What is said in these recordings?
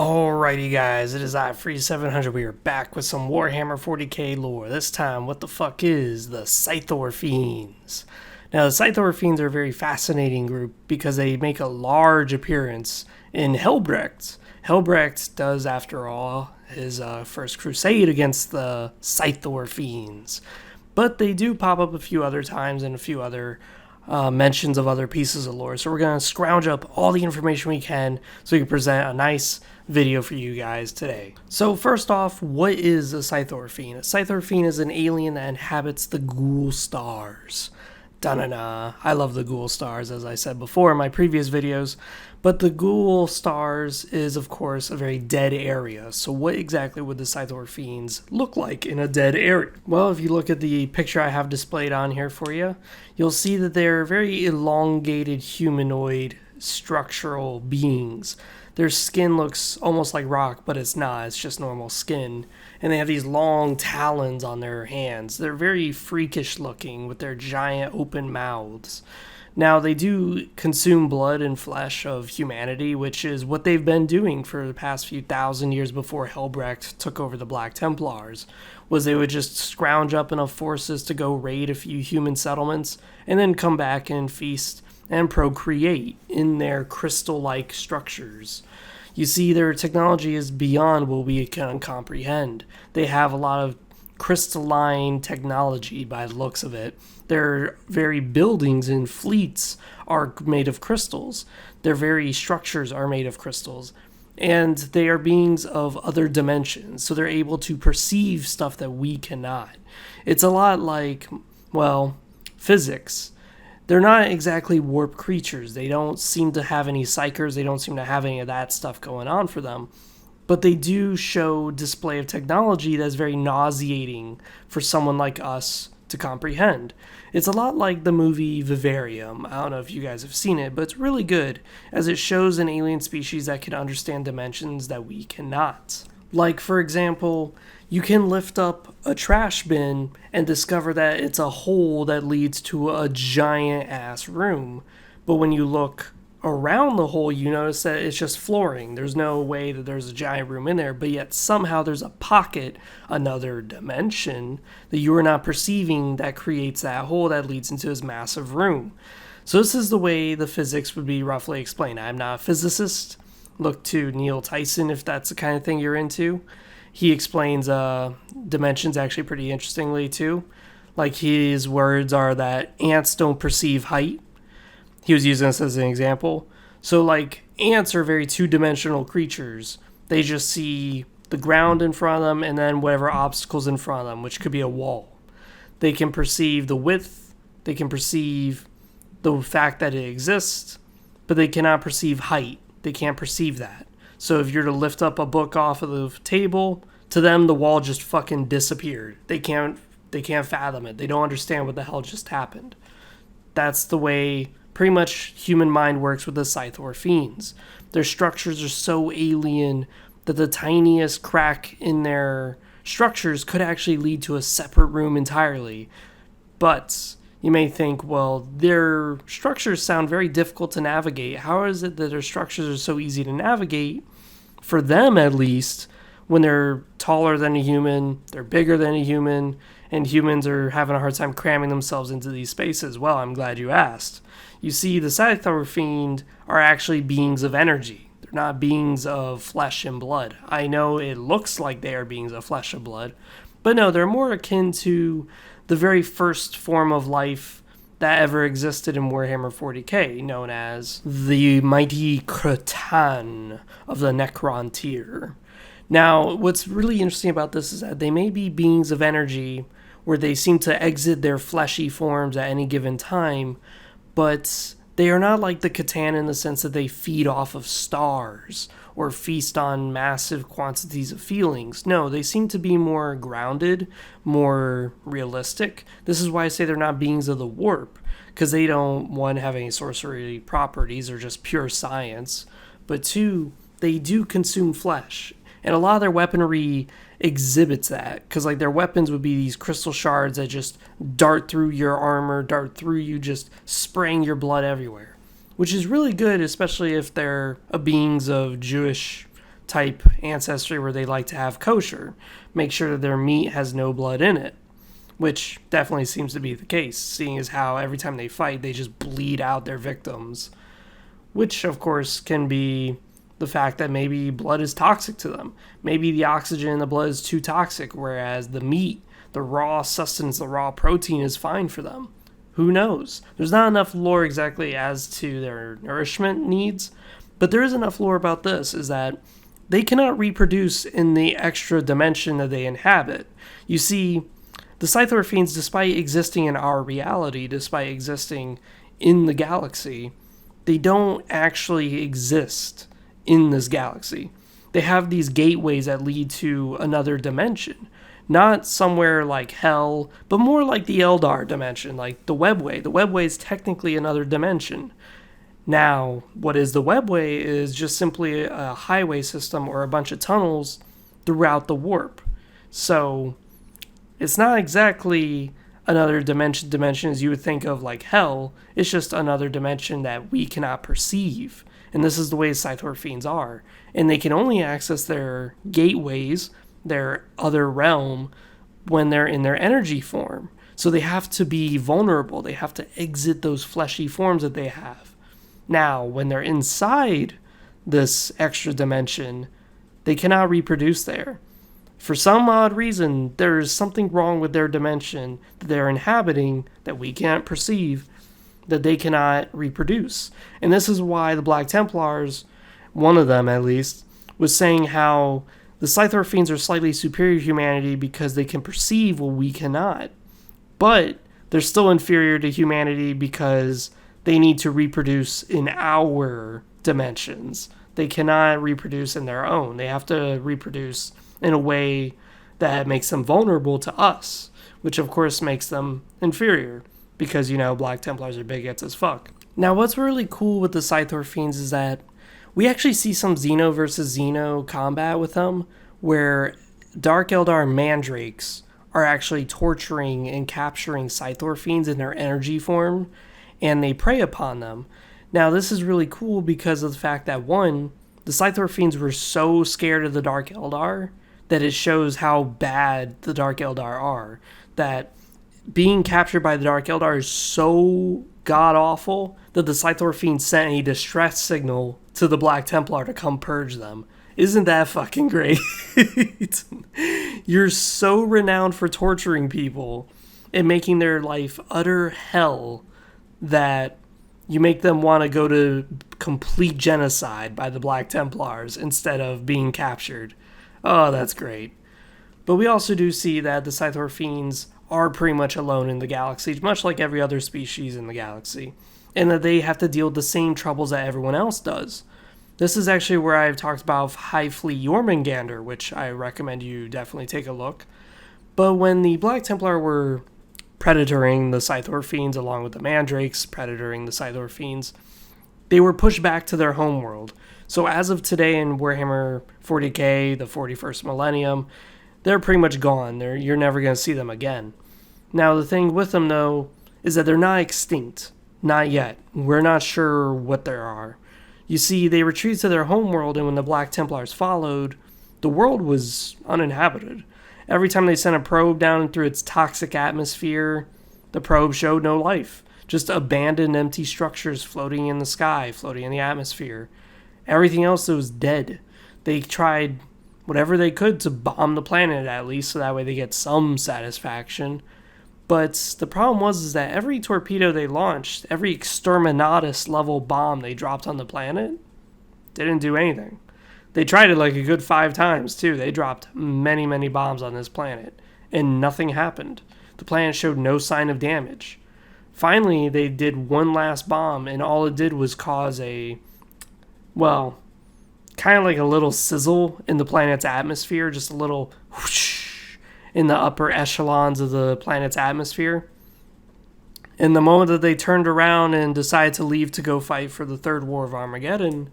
Alrighty guys, it is I-Free700. We are back with some Warhammer 40k lore. This time, what the fuck is the Cythor Fiends? Now, the Cythor Fiends are a very fascinating group because they make a large appearance in Helbrecht. Helbrecht does, after all, his first crusade against the Cythor Fiends. But they do pop up a few other times and a few other mentions of other pieces of lore. So we're going to scrounge up all the information we can so we can present a nice video for you guys today. So first off, what is a Cythor Fiend? A Cythor Fiend is an alien that inhabits the ghoul stars. Da-na-na. I love the ghoul stars, as I said before in my previous videos. But the ghoul stars is, of course, a very dead area. So what exactly would the Cythor Fiends look like in a dead area? Well, if you look at the picture I have displayed on here for you, you'll see that they're very elongated humanoid structural beings. Their skin looks almost like rock, but it's not. It's just normal skin. And they have these long talons on their hands. They're very freakish looking with their giant open mouths. Now, they do consume blood and flesh of humanity, which is what they've been doing for the past few thousand years before Helbrecht took over the Black Templars, was they would just scrounge up enough forces to go raid a few human settlements and then come back and feast and procreate in their crystal-like structures. You see, their technology is beyond what we can comprehend. They have a lot of crystalline technology by the looks of it. Their very buildings and fleets are made of crystals. Their very structures are made of crystals. And they are beings of other dimensions, so they're able to perceive stuff that we cannot. It's a lot like, well, physics. They're not exactly warp creatures. They don't seem to have any psychers. They don't seem to have any of that stuff going on for them. But they do show display of technology that's very nauseating for someone like us to comprehend. It's a lot like the movie Vivarium. I don't know if you guys have seen it, but it's really good as it shows an alien species that can understand dimensions that we cannot. Like, for example, you can lift up a trash bin and discover that it's a hole that leads to a giant-ass room. But when you look around the hole, you notice that it's just flooring. There's no way that there's a giant room in there, but yet somehow there's a pocket, another dimension, that you are not perceiving that creates that hole that leads into this massive room. So this is the way the physics would be roughly explained. I'm not a physicist. Look to Neil Tyson if that's the kind of thing you're into. He explains dimensions actually pretty interestingly too. Like, his words are that ants don't perceive height. He was using this as an example. So, like, ants are very two-dimensional creatures. They just see the ground in front of them and then whatever obstacles in front of them, which could be a wall. They can perceive the width. They can perceive the fact that it exists, but they cannot perceive height. They can't perceive that. So if you're to lift up a book off of the table, to them the wall just fucking disappeared. They can't fathom it. They don't understand what the hell just happened. That's the way pretty much human mind works with the Cythor Fiends. Their structures are so alien that the tiniest crack in their structures could actually lead to a separate room entirely. But you may think, well, their structures sound very difficult to navigate. How is it that their structures are so easy to navigate, for them at least, when they're taller than a human, they're bigger than a human, and humans are having a hard time cramming themselves into these spaces? Well, I'm glad you asked. You see, the Cythor Fiend are actually beings of energy. They're not beings of flesh and blood. I know it looks like they are beings of flesh and blood, but no, they're more akin to the very first form of life that ever existed in Warhammer 40k, known as the Mighty Cretan of the Necron tier. Now, what's really interesting about this is that they may be beings of energy where they seem to exit their fleshy forms at any given time, but they are not like the Catan in the sense that they feed off of stars or feast on massive quantities of feelings. No, they seem to be more grounded, more realistic. This is why I say they're not beings of the warp, because they don't, one, have any sorcery properties or just pure science, but two, they do consume flesh. And a lot of their weaponry exhibits that, because like their weapons would be these crystal shards that just dart through your armor, dart through you, just spraying your blood everywhere, which is really good, especially if they're beings of Jewish type ancestry where they like to have kosher, make sure that their meat has no blood in it, which definitely seems to be the case, seeing as how every time they fight, they just bleed out their victims, which of course can be the fact that maybe blood is toxic to them. Maybe the oxygen in the blood is too toxic, whereas the meat, the raw sustenance, the raw protein is fine for them. Who knows? There's not enough lore exactly as to their nourishment needs, but there is enough lore about this, is that they cannot reproduce in the extra dimension that they inhabit. You see, the Cythor Fiends, despite existing in our reality, despite existing in the galaxy, they don't actually exist in this galaxy. They have these gateways that lead to another dimension. Not somewhere like hell, but more like the Eldar dimension, like the webway. The webway is technically another dimension. Now, what is the webway is just simply a highway system or a bunch of tunnels throughout the warp. So it's not exactly another dimension as you would think of like hell. It's just another dimension that we cannot perceive. And this is the way Cythor Fiends are. And they can only access their gateways, their other realm, when they're in their energy form. So they have to be vulnerable. They have to exit those fleshy forms that they have. Now, when they're inside this extra dimension, they cannot reproduce there. For some odd reason, there is something wrong with their dimension that they're inhabiting that we can't perceive, that they cannot reproduce. And this is why the Black Templars, one of them at least, was saying how the Cythor Fiends are slightly superior to humanity because they can perceive what we cannot. But they're still inferior to humanity because they need to reproduce in our dimensions. They cannot reproduce in their own. They have to reproduce in a way that makes them vulnerable to us, which of course makes them inferior. Because, Black Templars are bigots as fuck. Now, what's really cool with the Cythor Fiends is that we actually see some Xeno versus Xeno combat with them, where Dark Eldar mandrakes are actually torturing and capturing Cythor Fiends in their energy form, and they prey upon them. Now, this is really cool because of the fact that, one, the Cythor Fiends were so scared of the Dark Eldar that it shows how bad the Dark Eldar are. That being captured by the Dark Eldar is so god-awful that the Cythor Fiends sent a distress signal to the Black Templar to come purge them. Isn't that fucking great? You're so renowned for torturing people and making their life utter hell that you make them want to go to complete genocide by the Black Templars instead of being captured. Oh, that's great. But we also do see that the Cythor Fiends are pretty much alone in the galaxy, much like every other species in the galaxy, and that they have to deal with the same troubles that everyone else does. This is actually where I've talked about High Fleet Jormungandr, which I recommend you definitely take a look. But when the Black Templar were predatoring the Cythor Fiends along with the Mandrakes predatoring the Cythor Fiends, they were pushed back to their homeworld. So as of today in Warhammer 40k, the 41st Millennium, they're pretty much gone. You're never going to see them again. Now, the thing with them, though, is that they're not extinct. Not yet. We're not sure what there are. You see, they retreated to their homeworld, and when the Black Templars followed, the world was uninhabited. Every time they sent a probe down through its toxic atmosphere, the probe showed no life. Just abandoned empty structures floating in the sky, floating in the atmosphere. Everything else was dead. They tried whatever they could to bomb the planet at least, so that way they get some satisfaction. But the problem was that every torpedo they launched, every exterminatus level bomb they dropped on the planet, didn't do anything. They tried it like a good 5 times too. They dropped many, many bombs on this planet, and nothing happened. The planet showed no sign of damage. Finally, they did one last bomb, and all it did was cause kind of like a little sizzle in the planet's atmosphere, just a little whoosh in the upper echelons of the planet's atmosphere. And the moment that they turned around and decided to leave to go fight for the Third War of Armageddon,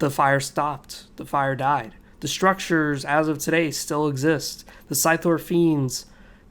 the fire stopped. The fire died. The structures, as of today, still exist. The Cythor Fiends,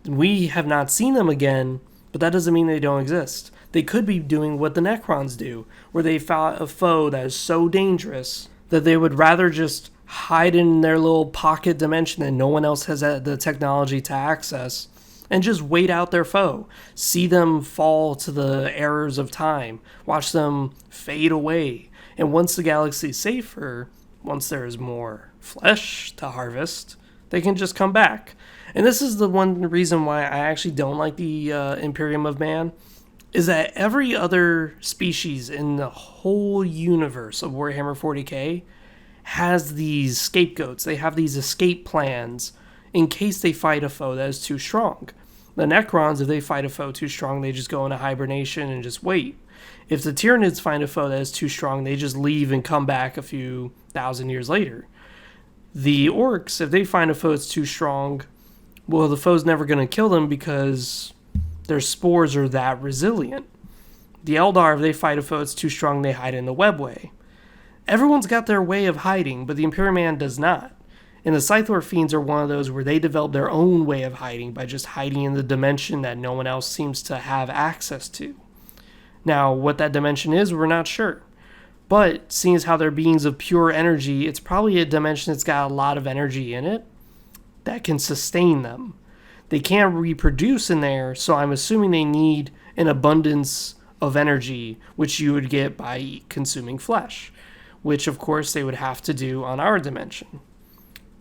we have not seen them again, but that doesn't mean they don't exist. They could be doing what the Necrons do, where they fought a foe that is so dangerous that they would rather just hide in their little pocket dimension that no one else has the technology to access, and just wait out their foe. See them fall to the errors of time. Watch them fade away. And once the galaxy is safer, once there is more flesh to harvest, they can just come back. And this is the one reason why I actually don't like the Imperium of Man, is that every other species in the whole universe of Warhammer 40k has these scapegoats. They have these escape plans in case they fight a foe that is too strong. The Necrons, if they fight a foe too strong, they just go into hibernation and just wait. If the Tyranids find a foe that is too strong, they just leave and come back a few thousand years later. The Orcs, if they find a foe that's too strong, well, the foe's never going to kill them because their spores are that resilient. The Eldar, if they fight a foe that's too strong, they hide in the webway. Everyone's got their way of hiding, but the Imperium Man does not. And the Cythor Fiends are one of those where they develop their own way of hiding by just hiding in the dimension that no one else seems to have access to. Now, what that dimension is, we're not sure. But seeing as how they're beings of pure energy, it's probably a dimension that's got a lot of energy in it that can sustain them. They can't reproduce in there, so I'm assuming they need an abundance of energy, which you would get by consuming flesh, which of course they would have to do on our dimension.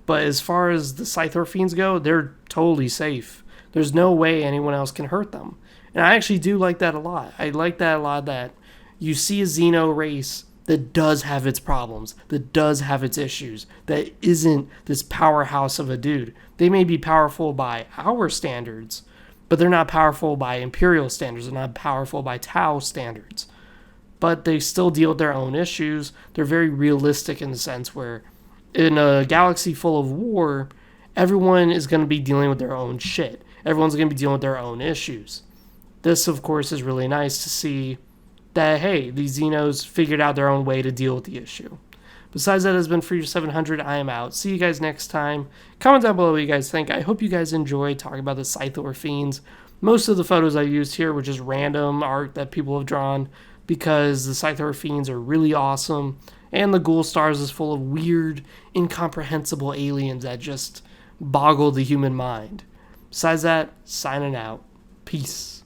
But as far as the Cythor Fiends go, they're totally safe. There's no way anyone else can hurt them. And I actually do like that a lot. I like that a lot, that you see a Xeno race that does have its problems, that does have its issues, that isn't this powerhouse of a dude. They may be powerful by our standards, but they're not powerful by Imperial standards. They're not powerful by Tau standards. But they still deal with their own issues. They're very realistic in the sense where in a galaxy full of war, everyone is going to be dealing with their own shit. Everyone's going to be dealing with their own issues. This, of course, is really nice to see that, hey, these Xenos figured out their own way to deal with the issue. Besides that, has been Free 700. I am out. See you guys next time. Comment down below what you guys think. I hope you guys enjoyed talking about the Cythor Fiends. Most of the photos I used here were just random art that people have drawn because the Cythor Fiends are really awesome. And the Ghoul Stars is full of weird, incomprehensible aliens that just boggle the human mind. Besides that, signing out. Peace.